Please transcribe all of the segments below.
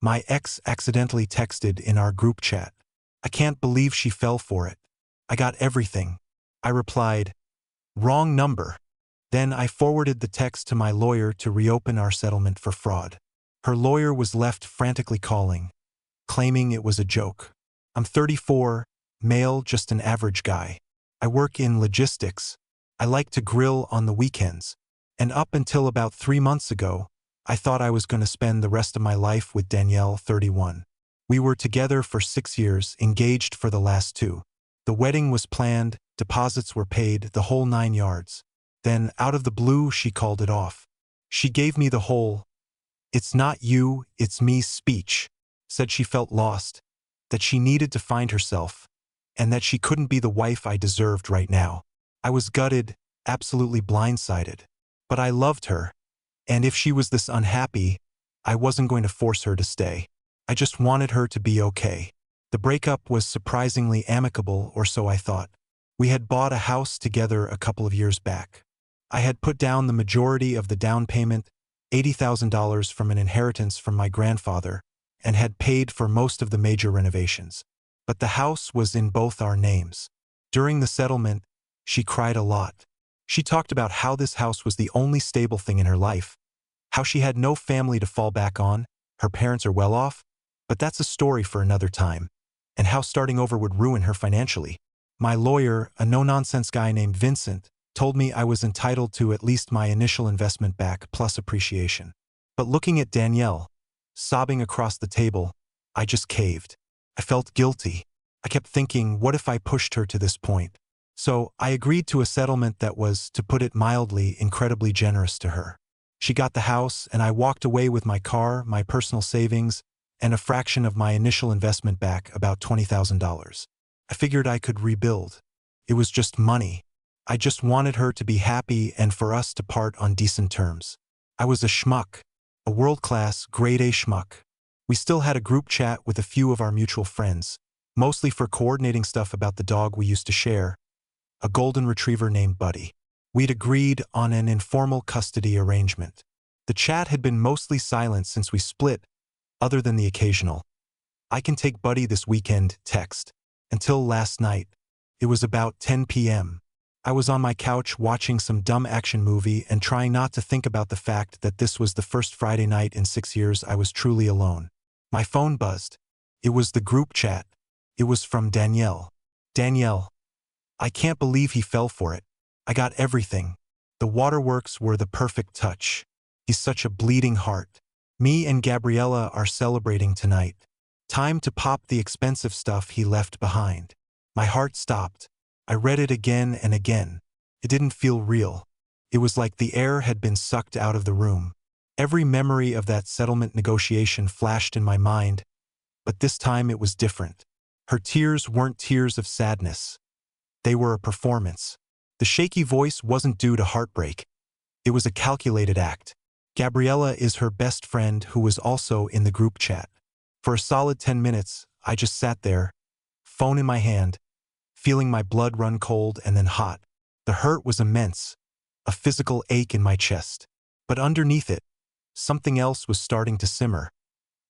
My ex accidentally texted in our group chat. I can't believe she fell for it. I got everything. I replied, wrong number. Then I forwarded the text to my lawyer to reopen our settlement for fraud. Her lawyer was left frantically calling, claiming it was a joke. I'm 34, male, just an average guy. I work in logistics. I like to grill on the weekends. And up until about 3 months ago, I thought I was going to spend the rest of my life with Danielle, 31. We were together for 6 years, engaged for the last 2. The wedding was planned, deposits were paid, the whole 9 yards. Then, out of the blue, she called it off. She gave me the whole, "It's not you, it's me" speech, said she felt lost, that she needed to find herself, and that she couldn't be the wife I deserved right now. I was gutted, absolutely blindsided. But I loved her, and if she was this unhappy, I wasn't going to force her to stay. I just wanted her to be okay. The breakup was surprisingly amicable, or so I thought. We had bought a house together a couple of years back. I had put down the majority of the down payment, $80,000 from an inheritance from my grandfather, and had paid for most of the major renovations. But the house was in both our names. During the settlement, she cried a lot. She talked about how this house was the only stable thing in her life, how she had no family to fall back on, her parents are well off, but that's a story for another time, and how starting over would ruin her financially. My lawyer, a no-nonsense guy named Vincent, told me I was entitled to at least my initial investment back plus appreciation. But looking at Danielle, sobbing across the table, I just caved. I felt guilty. I kept thinking, what if I pushed her to this point? So I agreed to a settlement that was, to put it mildly, incredibly generous to her. She got the house, and I walked away with my car, my personal savings, and a fraction of my initial investment back, about $20,000. I figured I could rebuild. It was just money. I just wanted her to be happy and for us to part on decent terms. I was a schmuck, a world-class, grade-A schmuck. We still had a group chat with a few of our mutual friends, mostly for coordinating stuff about the dog we used to share, a golden retriever named Buddy. We'd agreed on an informal custody arrangement. The chat had been mostly silent since we split, other than the occasional, "I can take Buddy this weekend" text. Until last night. It was about 10 p.m. I was on my couch watching some dumb action movie and trying not to think about the fact that this was the first Friday night in 6 years I was truly alone. My phone buzzed. It was the group chat. It was from Danielle. "Danielle, I can't believe he fell for it. I got everything. The waterworks were the perfect touch. He's such a bleeding heart. Me and Gabriella are celebrating tonight. Time to pop the expensive stuff he left behind." My heart stopped. I read it again and again. It didn't feel real. It was like the air had been sucked out of the room. Every memory of that settlement negotiation flashed in my mind, but this time it was different. Her tears weren't tears of sadness. They were a performance. The shaky voice wasn't due to heartbreak. It was a calculated act. Gabriella is her best friend who was also in the group chat. For a solid 10 minutes, I just sat there, phone in my hand, feeling my blood run cold and then hot. The hurt was immense, a physical ache in my chest. But underneath it, something else was starting to simmer.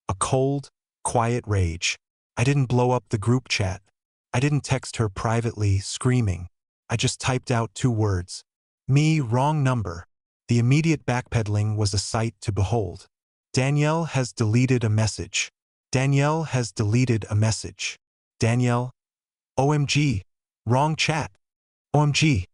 A cold, quiet rage. I didn't blow up the group chat. I didn't text her privately, screaming. I just typed out 2 words. "Me, wrong number." The immediate backpedaling was a sight to behold. "Danielle has deleted a message. Danielle has deleted a message. Danielle, OMG, wrong chat. OMG,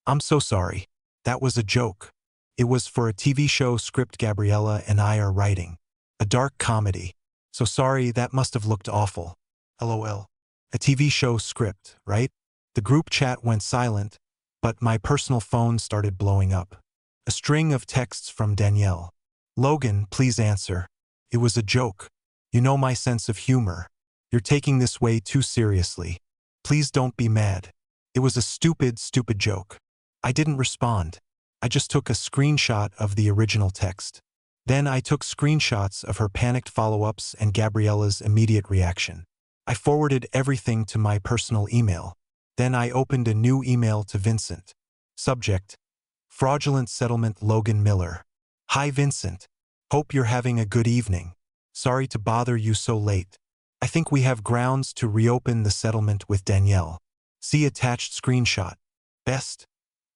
I'm so sorry. That was a joke. It was for a TV show script Gabriella and I are writing. A dark comedy. So sorry, that must have looked awful. LOL. A TV show script, right?" The group chat went silent, but my personal phone started blowing up. A string of texts from Danielle. "Logan, please answer. It was a joke. You know my sense of humor. You're taking this way too seriously. Please don't be mad. It was a stupid, stupid joke." I didn't respond. I just took a screenshot of the original text. Then I took screenshots of her panicked follow-ups and Gabriella's immediate reaction. I forwarded everything to my personal email. Then I opened a new email to Vincent. Subject: Fraudulent Settlement, Logan Miller. "Hi Vincent. Hope you're having a good evening. Sorry to bother you so late. I think we have grounds to reopen the settlement with Danielle. See attached screenshot. Best,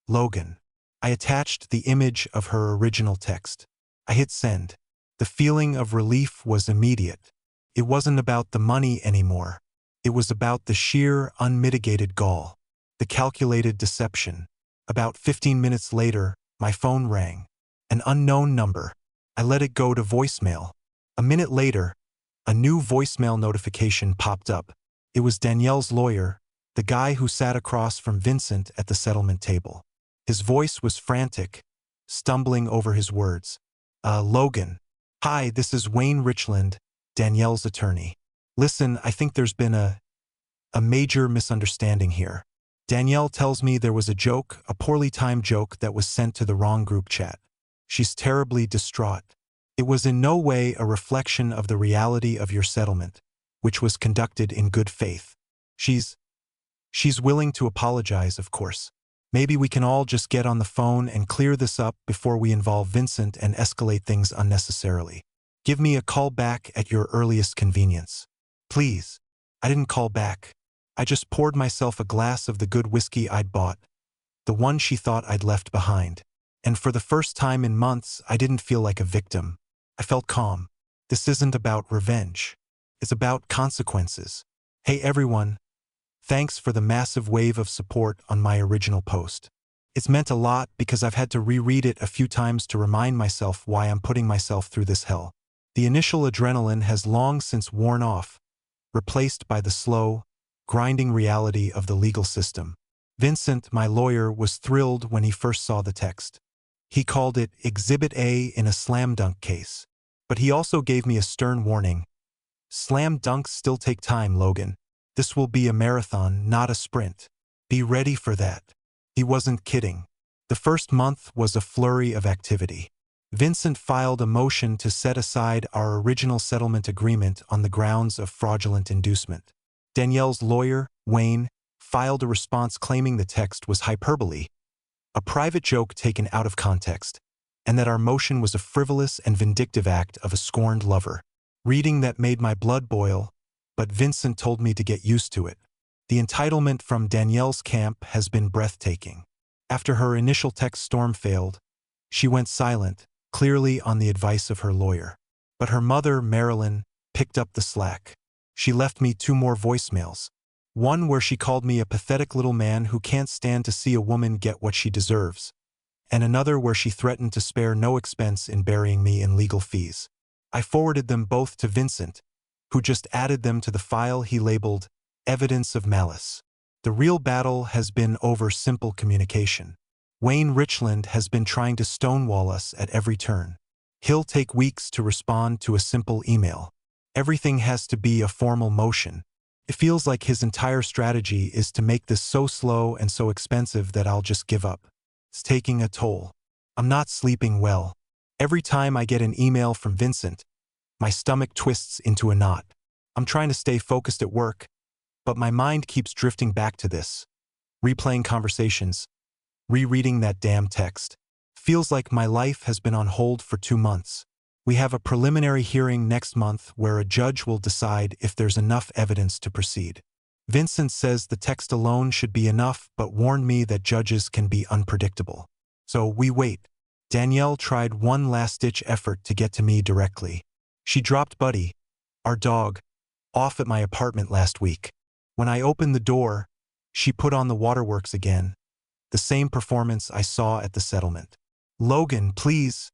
Logan. I attached the image of her original text. I hit send. The feeling of relief was immediate. It wasn't about the money anymore. It was about the sheer, unmitigated gall. The calculated deception. About 15 minutes later, my phone rang. An unknown number. I let it go to voicemail. A minute later, a new voicemail notification popped up. It was Danielle's lawyer, the guy who sat across from Vincent at the settlement table. His voice was frantic, stumbling over his words. Logan. Hi, this is Wayne Richland, Danielle's attorney. Listen, I think there's been a major misunderstanding here. Danielle tells me there was a poorly timed joke that was sent to the wrong group chat. She's terribly distraught. It was in no way a reflection of the reality of your settlement, which was conducted in good faith. She's willing to apologize, of course. Maybe we can all just get on the phone and clear this up before we involve Vincent and escalate things unnecessarily. Give me a call back at your earliest convenience. Please. I didn't call back. I just poured myself a glass of the good whiskey I'd bought, the one she thought I'd left behind. And for the first time in months, I didn't feel like a victim. I felt calm. This isn't about revenge. It's about consequences. Hey everyone. Thanks for the massive wave of support on my original post. It's meant a lot because I've had to reread it a few times to remind myself why I'm putting myself through this hell. The initial adrenaline has long since worn off, replaced by the slow, grinding reality of the legal system. Vincent, my lawyer, was thrilled when he first saw the text. He called it Exhibit A in a slam dunk case. But he also gave me a stern warning. Slam dunks still take time, Logan. This will be a marathon, not a sprint. Be ready for that. He wasn't kidding. The first month was a flurry of activity. Vincent filed a motion to set aside our original settlement agreement on the grounds of fraudulent inducement. Danielle's lawyer, Wayne, filed a response claiming the text was hyperbole, a private joke taken out of context, and that our motion was a frivolous and vindictive act of a scorned lover. Reading that made my blood boil, but Vincent told me to get used to it. The entitlement from Danielle's camp has been breathtaking. After her initial text storm failed, she went silent, clearly on the advice of her lawyer. But her mother, Marilyn, picked up the slack. She left me 2 more voicemails. One where she called me a pathetic little man who can't stand to see a woman get what she deserves, and another where she threatened to spare no expense in burying me in legal fees. I forwarded them both to Vincent, who just added them to the file he labeled Evidence of Malice. The real battle has been over simple communication. Wayne Richland has been trying to stonewall us at every turn. He'll take weeks to respond to a simple email. Everything has to be a formal motion. It feels like his entire strategy is to make this so slow and so expensive that I'll just give up. It's taking a toll. I'm not sleeping well. Every time I get an email from Vincent, my stomach twists into a knot. I'm trying to stay focused at work, but my mind keeps drifting back to this. Replaying conversations, rereading that damn text. Feels like my life has been on hold for 2 months. We have a preliminary hearing next month where a judge will decide if there's enough evidence to proceed. Vincent says the text alone should be enough, but warned me that judges can be unpredictable. So we wait. Danielle tried one last-ditch effort to get to me directly. She dropped Buddy, our dog, off at my apartment last week. When I opened the door, she put on the waterworks again, the same performance I saw at the settlement. Logan, please,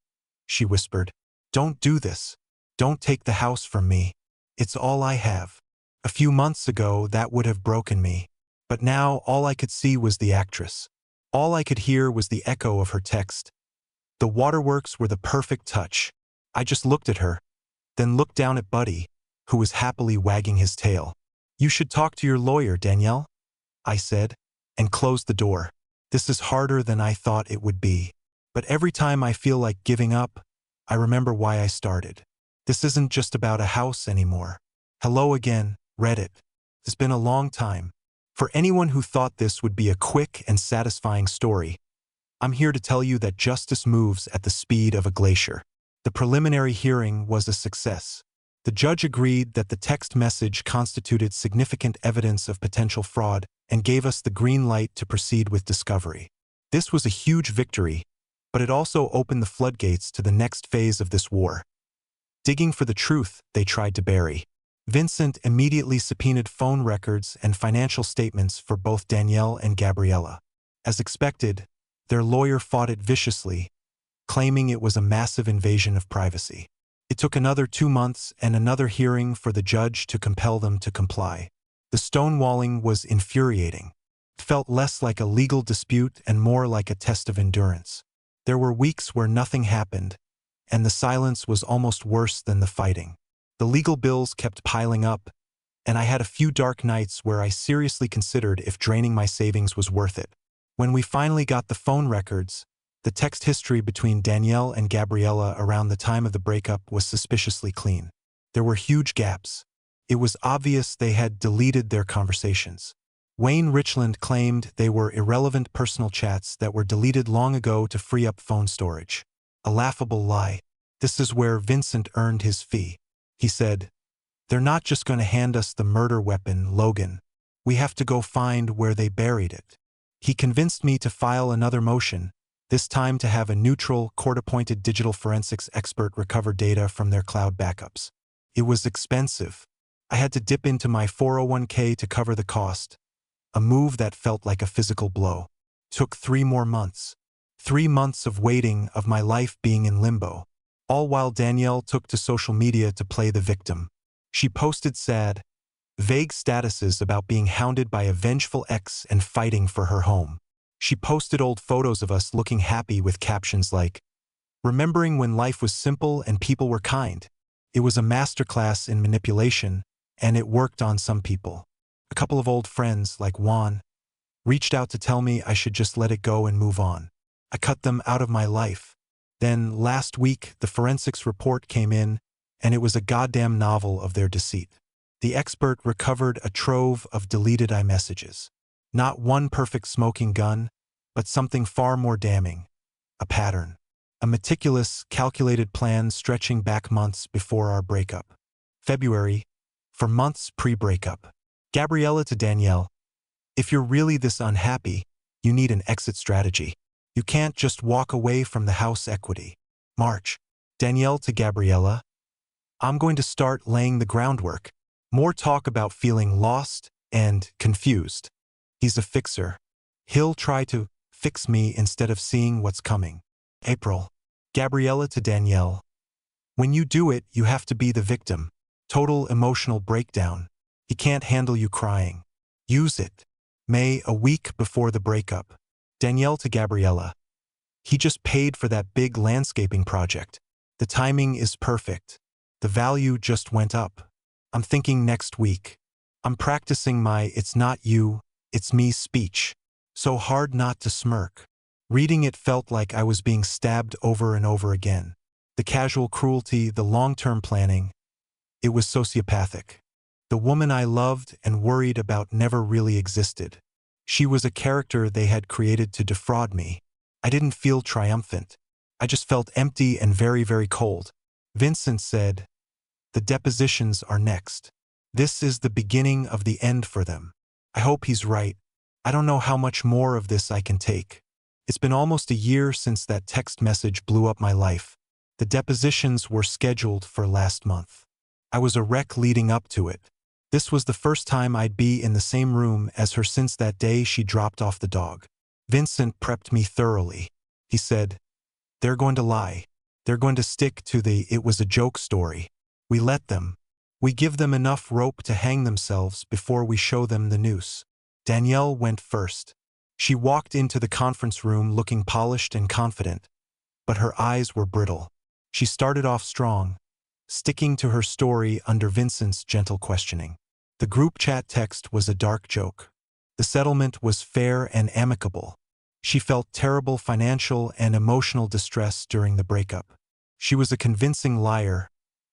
she whispered. Don't do this. Don't take the house from me. It's all I have. A few months ago, that would have broken me. But now, all I could see was the actress. All I could hear was the echo of her text. The waterworks were the perfect touch. I just looked at her, then looked down at Buddy, who was happily wagging his tail. You should talk to your lawyer, Danielle, I said, and closed the door. This is harder than I thought it would be. But every time I feel like giving up, I remember why I started. This isn't just about a house anymore. Hello again, Reddit. It's been a long time. For anyone who thought this would be a quick and satisfying story, I'm here to tell you that justice moves at the speed of a glacier. The preliminary hearing was a success. The judge agreed that the text message constituted significant evidence of potential fraud and gave us the green light to proceed with discovery. This was a huge victory, but it also opened the floodgates to the next phase of this war. Digging for the truth they tried to bury. Vincent immediately subpoenaed phone records and financial statements for both Danielle and Gabriella. As expected, their lawyer fought it viciously, claiming it was a massive invasion of privacy. It took another 2 months and another hearing for the judge to compel them to comply. The stonewalling was infuriating. It felt less like a legal dispute and more like a test of endurance. There were weeks where nothing happened, and the silence was almost worse than the fighting. The legal bills kept piling up, and I had a few dark nights where I seriously considered if draining my savings was worth it. When we finally got the phone records, the text history between Danielle and Gabriella around the time of the breakup was suspiciously clean. There were huge gaps. It was obvious they had deleted their conversations. Wayne Richland claimed they were irrelevant personal chats that were deleted long ago to free up phone storage. A laughable lie. This is where Vincent earned his fee. He said, "They're not just going to hand us the murder weapon, Logan. We have to go find where they buried it." He convinced me to file another motion, this time to have a neutral, court-appointed digital forensics expert recover data from their cloud backups. It was expensive. I had to dip into my 401k to cover the cost, a move that felt like a physical blow. Took 3 more months. 3 months of waiting, of my life being in limbo. All while Danielle took to social media to play the victim. She posted sad, vague statuses about being hounded by a vengeful ex and fighting for her home. She posted old photos of us looking happy with captions like, "Remembering when life was simple and people were kind." It was a masterclass in manipulation, and it worked on some people. A couple of old friends, like Juan, reached out to tell me I should just let it go and move on. I cut them out of my life. Then, last week, the forensics report came in, and it was a goddamn novel of their deceit. The expert recovered a trove of deleted iMessages. Not one perfect smoking gun, but something far more damning. A pattern. A meticulous, calculated plan stretching back months before our breakup. February, for months pre-breakup. Gabriella to Danielle, "If you're really this unhappy, you need an exit strategy. You can't just walk away from the house equity." March. Danielle to Gabriella, "I'm going to start laying the groundwork. More talk about feeling lost and confused. He's a fixer. He'll try to fix me instead of seeing what's coming." April. Gabriella to Danielle, "When you do it, you have to be the victim. Total emotional breakdown. He can't handle you crying. Use it." May, a week before the breakup. Danielle to Gabriella, "He just paid for that big landscaping project. The timing is perfect. The value just went up. I'm thinking next week. I'm practicing my 'it's not you, it's me' speech. So hard not to smirk." Reading it felt like I was being stabbed over and over again. The casual cruelty, the long-term planning. It was sociopathic. The woman I loved and worried about never really existed. She was a character they had created to defraud me. I didn't feel triumphant. I just felt empty and very, very cold. Vincent said, "The depositions are next. This is the beginning of the end for them." I hope he's right. I don't know how much more of this I can take. It's been almost a year since that text message blew up my life. The depositions were scheduled for last month. I was a wreck leading up to it. This was the first time I'd be in the same room as her since that day she dropped off the dog. Vincent prepped me thoroughly. He said, "They're going to lie. They're going to stick to the 'it was a joke' story. We let them. We give them enough rope to hang themselves before we show them the noose." Danielle went first. She walked into the conference room looking polished and confident, but her eyes were brittle. She started off strong, sticking to her story under Vincent's gentle questioning. The group chat text was a dark joke. The settlement was fair and amicable. She felt terrible financial and emotional distress during the breakup. She was a convincing liar.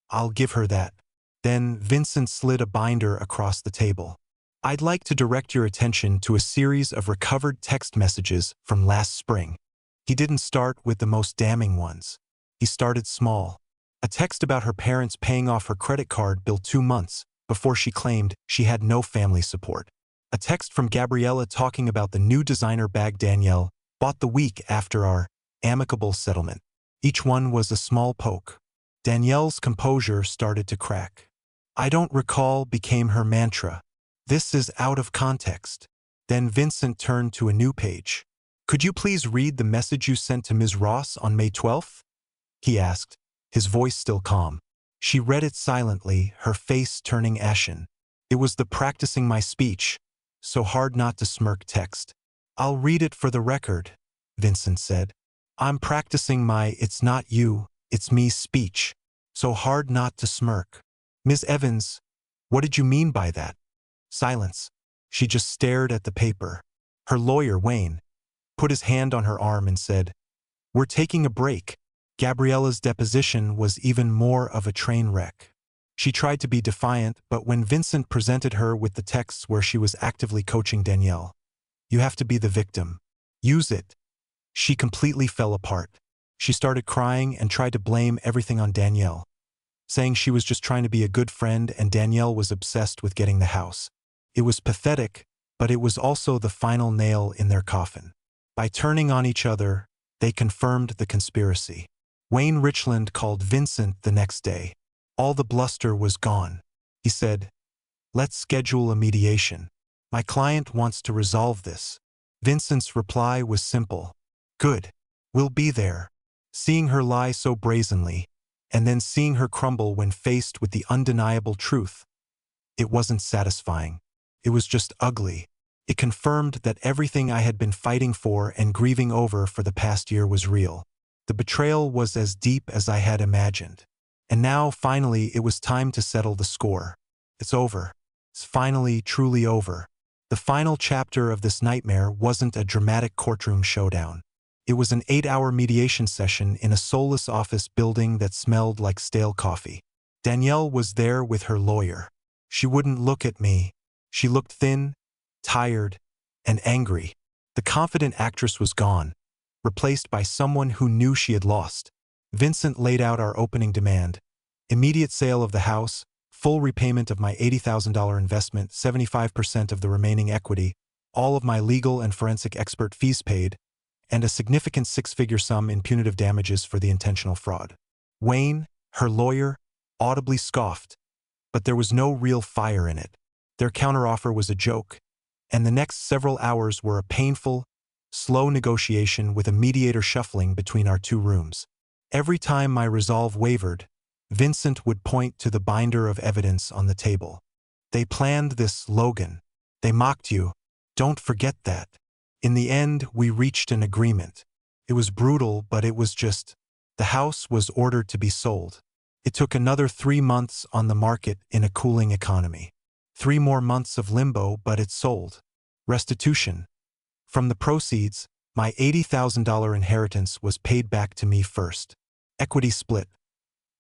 I'll give her that. Then Vincent slid a binder across the table. "I'd like to direct your attention to a series of recovered text messages from last spring." He didn't start with the most damning ones. He started small. A text about her parents paying off her credit card bill 2 months before she claimed she had no family support. A text from Gabriella talking about the new designer bag Danielle bought the week after our amicable settlement. Each one was a small poke. Danielle's composure started to crack. "I don't recall" became her mantra. "This is out of context." Then Vincent turned to a new page. "Could you please read the message you sent to Ms. Ross on May 12th? He asked, his voice still calm. She read it silently, her face turning ashen. It was the practicing my speech, so hard not to smirk text. "I'll read it for the record," Vincent said. "I'm practicing my 'it's not you, it's me' speech, so hard not to smirk." "Ms. Evans, what did you mean by that?" Silence. She just stared at the paper. Her lawyer, Wayne, put his hand on her arm and said, "We're taking a break." Gabriella's deposition was even more of a train wreck. She tried to be defiant, but when Vincent presented her with the texts where she was actively coaching Danielle, "You have to be the victim. Use it," she completely fell apart. She started crying and tried to blame everything on Danielle, saying she was just trying to be a good friend and Danielle was obsessed with getting the house. It was pathetic, but it was also the final nail in their coffin. By turning on each other, they confirmed the conspiracy. Wayne Richland called Vincent the next day. All the bluster was gone. He said, "Let's schedule a mediation. My client wants to resolve this." Vincent's reply was simple. "Good. We'll be there." Seeing her lie so brazenly, and then seeing her crumble when faced with the undeniable truth, it wasn't satisfying. It was just ugly. It confirmed that everything I had been fighting for and grieving over for the past year was real. The betrayal was as deep as I had imagined. And now, finally, it was time to settle the score. It's over. It's finally, truly over. The final chapter of this nightmare wasn't a dramatic courtroom showdown. It was an 8-hour mediation session in a soulless office building that smelled like stale coffee. Danielle was there with her lawyer. She wouldn't look at me. She looked thin, tired, and angry. The confident actress was gone, replaced by someone who knew she had lost. Vincent laid out our opening demand: immediate sale of the house, full repayment of my $80,000 investment, 75% of the remaining equity, all of my legal and forensic expert fees paid, and a significant 6-figure sum in punitive damages for the intentional fraud. Wayne, her lawyer, audibly scoffed, but there was no real fire in it. Their counteroffer was a joke, and the next several hours were a painful, slow negotiation with a mediator shuffling between our two rooms. Every time my resolve wavered, Vincent would point to the binder of evidence on the table. "They planned this, Logan. They mocked you. Don't forget that." In the end, we reached an agreement. It was brutal, but it was just. The house was ordered to be sold. It took another 3 months on the market in a cooling economy. 3 more months of limbo, but it sold. Restitution. From the proceeds, my $80,000 inheritance was paid back to me first. Equity split.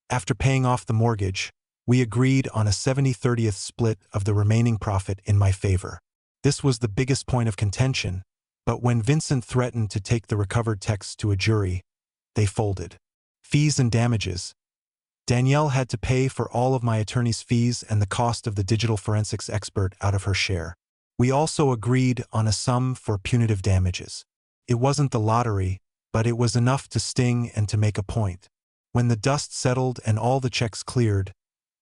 After paying off the mortgage, we agreed on a 70/30th split of the remaining profit in my favor. This was the biggest point of contention, but when Vincent threatened to take the recovered texts to a jury, they folded. Fees and damages. Danielle had to pay for all of my attorney's fees and the cost of the digital forensics expert out of her share. We also agreed on a sum for punitive damages. It wasn't the lottery, but it was enough to sting and to make a point. When the dust settled and all the checks cleared,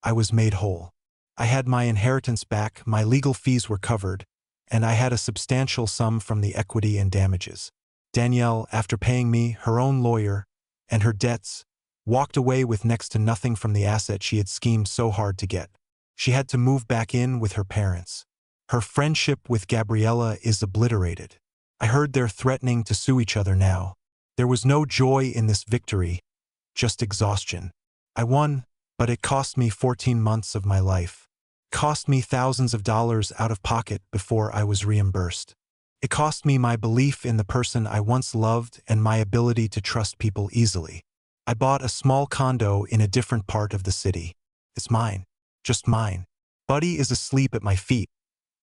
I was made whole. I had my inheritance back, my legal fees were covered, and I had a substantial sum from the equity and damages. Danielle, after paying me, her own lawyer, and her debts, walked away with next to nothing from the asset she had schemed so hard to get. She had to move back in with her parents. Her friendship with Gabriella is obliterated. I heard they're threatening to sue each other now. There was no joy in this victory, just exhaustion. I won, but it cost me 14 months of my life. Cost me thousands of dollars out of pocket before I was reimbursed. It cost me my belief in the person I once loved and my ability to trust people easily. I bought a small condo in a different part of the city. It's mine, just mine. Buddy is asleep at my feet,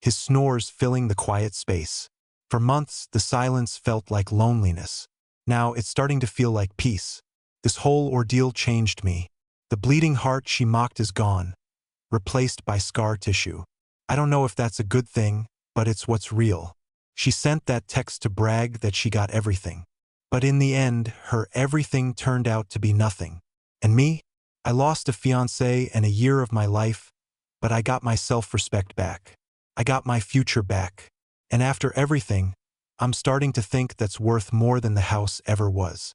his snores filling the quiet space. For months, the silence felt like loneliness. Now it's starting to feel like peace. This whole ordeal changed me. The bleeding heart she mocked is gone, replaced by scar tissue. I don't know if that's a good thing, but it's what's real. She sent that text to brag that she got everything. But in the end, her everything turned out to be nothing. And me? I lost a fiancé and a year of my life, but I got my self-respect back. I got my future back. And after everything, I'm starting to think that's worth more than the house ever was.